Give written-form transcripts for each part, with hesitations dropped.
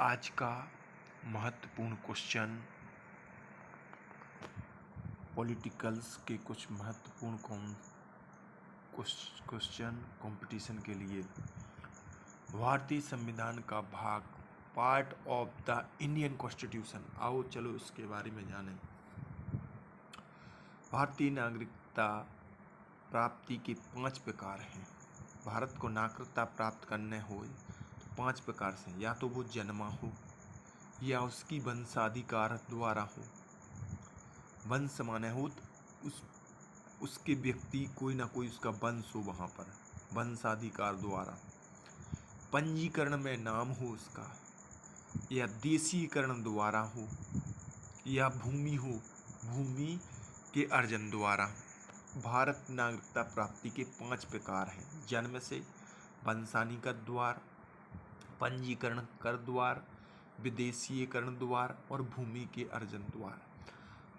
आज का महत्वपूर्ण क्वेश्चन पॉलिटिकल्स के कुछ महत्वपूर्ण क्वेश्चन कंपटीशन के लिए। भारतीय संविधान का भाग part of the Indian constitution. आओ चलो इसके बारे में जानें। भारतीय नागरिकता प्राप्ति के 5 प्रकार हैं। भारत को नागरिकता प्राप्त करने हो तो 5 प्रकार से, या तो वो जन्मा हो या उसकी वंशाधिकार द्वारा हो। वंश माने हो तो उसके व्यक्ति कोई ना कोई उसका वंश हो वहाँ पर, वंशाधिकार द्वारा। पंजीकरण में नाम हो उसका, या देशीकरण द्वारा हो, या भूमि हो, भूमि के अर्जन द्वारा। भारत नागरिकता प्राप्ति के 5 प्रकार हैं। जन्म से, वंशाधिकार द्वार, पंजीकरण कर द्वार, विदेशीकरण द्वार और भूमि के अर्जन द्वार।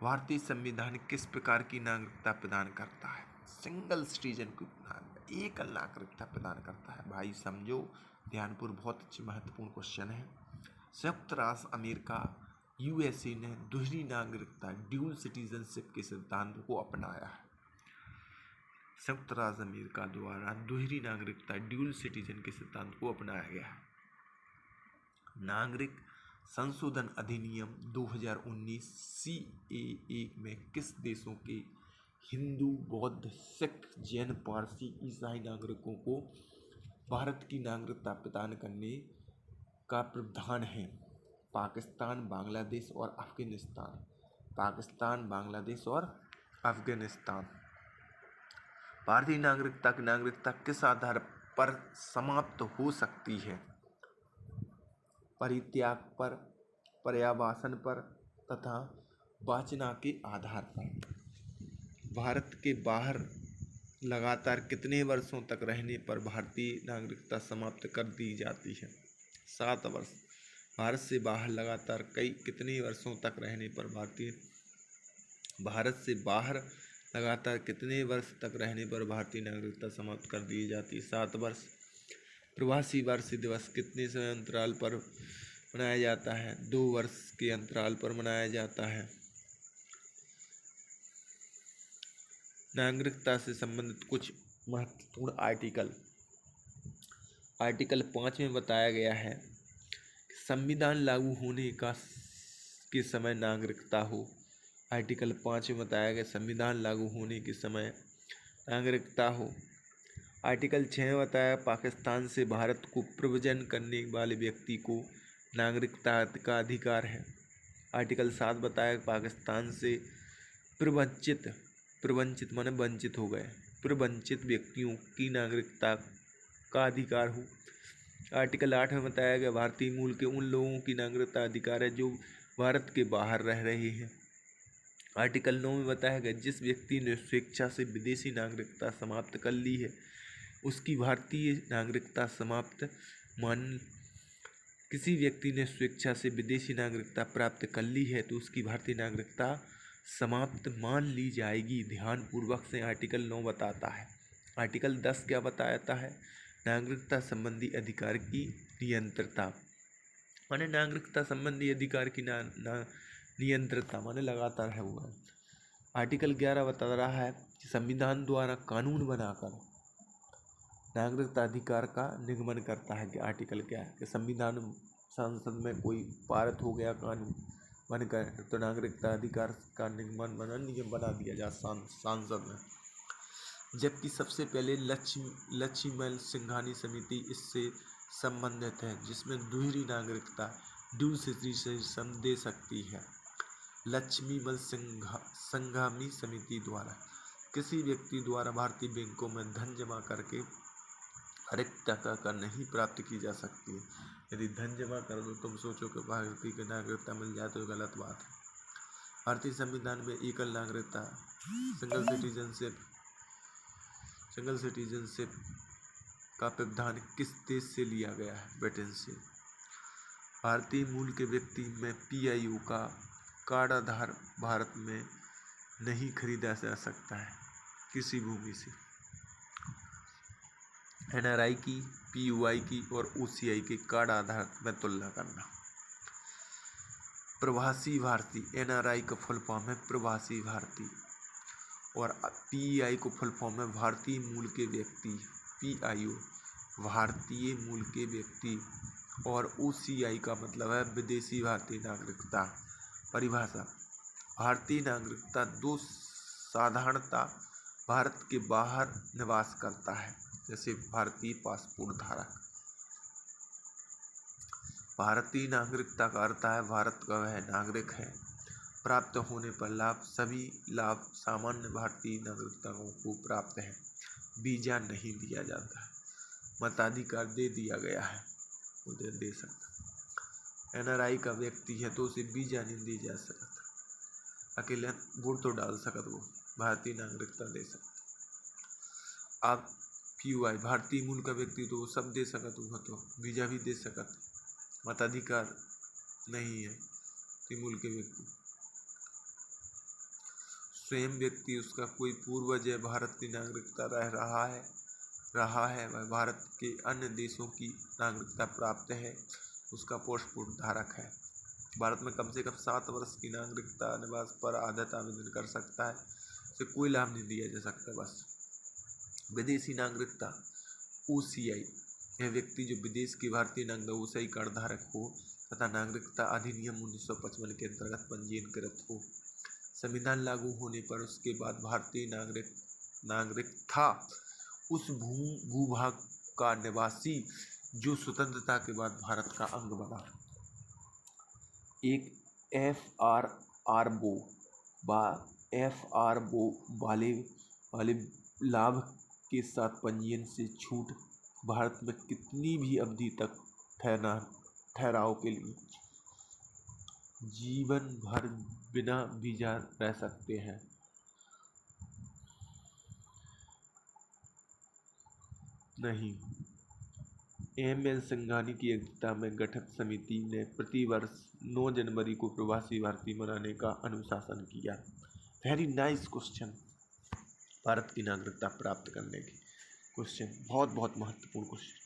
भारतीय संविधान किस प्रकार की नागरिकता प्रदान करता है? सिंगल सिटीजन को एकल नागरिकता प्रदान करता है। भाई समझो ध्यानपूर्वक, बहुत अच्छी महत्वपूर्ण क्वेश्चन है। संयुक्त राष्ट्र अमेरिका यूएसए ने दोहरी नागरिकता ड्यूल सिटीजनशिप के सिद्धांत को अपनाया है। संयुक्त राष्ट्र अमेरिका द्वारा दोहरी नागरिकता ड्यूल सिटीजन के सिद्धांत को अपनाया गया है। नागरिक संशोधन अधिनियम 2019 CAA में किस देशों के हिंदू, बौद्ध, सिख, जैन, पारसी, ईसाई नागरिकों को भारत की नागरिकता प्रदान करने का प्रावधान है? पाकिस्तान, बांग्लादेश और अफगानिस्तान। पाकिस्तान, बांग्लादेश और अफगानिस्तान। भारतीय नागरिकता किस आधार पर समाप्त हो सकती है? परित्याग पर, पर्यावसन पर तथा वाचना के आधार पर। भारत के बाहर लगातार कितने वर्षों तक रहने पर भारतीय नागरिकता समाप्त कर दी जाती है? 7 वर्ष। भारत से बाहर लगातार कितने वर्षों तक रहने पर भारत से बाहर लगातार कितने वर्ष तक रहने पर भारतीय नागरिकता समाप्त कर दी जाती है? 7 वर्ष। प्रवासी वार्षिक दिवस कितने समय अंतराल पर मनाया जाता है? 2 वर्ष के अंतराल पर मनाया जाता है। नागरिकता से संबंधित कुछ महत्वपूर्ण आर्टिकल 5 में बताया गया है संविधान लागू होने के समय नागरिकता हो। आर्टिकल 5 में बताया गया संविधान लागू होने के समय नागरिकता हो। आर्टिकल 6 में बताया पाकिस्तान से भारत को प्रव्रजन करने वाले व्यक्ति को नागरिकता का अधिकार है। आर्टिकल 7 बताया पाकिस्तान से प्रवंचित माने वंचित हो गए, प्रवंचित व्यक्तियों की नागरिकता का अधिकार हो। आर्टिकल 8 में बताया गया भारतीय मूल के उन लोगों की नागरिकता अधिकार है जो भारत के बाहर रह रहे हैं। आर्टिकल 9 में बताया गया जिस व्यक्ति ने स्वेच्छा से विदेशी नागरिकता समाप्त कर ली है उसकी भारतीय नागरिकता समाप्त किसी व्यक्ति ने स्वेच्छा से विदेशी नागरिकता प्राप्त कर ली है तो उसकी भारतीय नागरिकता समाप्त मान ली जाएगी। ध्यानपूर्वक से आर्टिकल 9 बताता है। आर्टिकल 10 क्या बताता है? नागरिकता संबंधी अधिकार की नियंत्रता, माने नागरिकता संबंधी अधिकार की नियंत्रता माने लगातार है हुआ। आर्टिकल 11 बता रहा है कि संविधान द्वारा कानून बनाकर नागरिकता अधिकार का निगमन करता है। कि आर्टिकल क्या है कि संविधान संसद में कोई पारित हो गया कानून बनकर तो नागरिकता अधिकार का निगमन नियम बना दिया जा संसद में। जबकि सबसे पहले लक्ष्मीमल सिंघानी समिति इससे संबंधित है जिसमें दोहरी नागरिकता ड्यूल सिटीजनशिप दे सकती है। लक्ष्मीमल सिंघानी समिति द्वारा किसी व्यक्ति द्वारा भारतीय बैंकों में धन जमा करके नागरिकता का नहीं प्राप्त की जा सकती है। यदि धन जमा कर दो तुम सोचो कि भारतीय की नागरिकता मिल जाए तो गलत बात है। भारतीय संविधान में एकल नागरिकता सिंगल सिटीजनशिप का प्रावधान किस देश से लिया गया है? ब्रिटेन से। भारतीय मूल के व्यक्ति में PIO का कार्ड आधार भारत में नहीं खरीदा जा सकता है किसी भूमि से। NRI की, PUI की और OCI के कार्ड आधार में तुलना करना। प्रवासी भारतीय, NRI का फुल फॉर्म है प्रवासी भारतीय, और PEI को फुल फॉर्म है भारतीय मूल के व्यक्ति, PIO भारतीय मूल के व्यक्ति, और OCI का मतलब है विदेशी भारतीय नागरिकता। परिभाषा: भारतीय नागरिकता दो साधारणता भारत के बाहर निवास करता है, जैसे भारतीय पासपोर्ट धारक। भारतीय नागरिकता का अर्थ है भारत का वह नागरिक है। प्राप्त होने पर लाभ: सभी लाभ सामान्य भारतीय नागरिकताओं को प्राप्त है, वीजा नहीं दिया जाता है। मताधिकार दे दिया गया है, उसे दे सकता। NRI का व्यक्ति है तो उसे वीजा नहीं दी जा सकता, अकेले वोट तो डाल सकत, वो भारतीय नागरिकता दे सकता। आप PUI भारतीय मूल का व्यक्ति तो वो सब दे सकत, वो तो वीजा भी दे सकत, मताधिकार नहीं है मूल के व्यक्ति। स्वयं व्यक्ति उसका कोई पूर्वज है भारत की नागरिकता रहा है वह भारत के अन्य देशों की नागरिकता प्राप्त है, उसका पासपोर्ट धारक है। भारत में कम से कम 7 वर्ष की नागरिकता निवास पर आदत आवेदन कर सकता है, उसे कोई लाभ नहीं दिया जा सकता। बस विदेशी नागरिकता OCI, यह व्यक्ति जो विदेश की भारतीय नागरिकता OCI कार्ड धारक हो तथा नागरिकता अधिनियम 1955 के अंतर्गत पंजीकृत हो। संविधान लागू होने पर उसके बाद भारतीय नागरिक था उस भूभाग का निवासी जो स्वतंत्रता के बाद भारत का अंग बना। एक FRBO वाले लाभ के साथ पंजीयन से छूट भारत में कितनी भी अवधि तक ठहराव के लिए जीवन भर बिना वीजा रह सकते हैं। नहीं, MN संघानी की अध्यक्षता में गठित समिति ने प्रतिवर्ष 9 जनवरी को प्रवासी भारतीय मनाने का अनुशासन किया। Very nice question. भारत की नागरिकता प्राप्त करने के क्वेश्चन बहुत बहुत महत्वपूर्ण क्वेश्चन।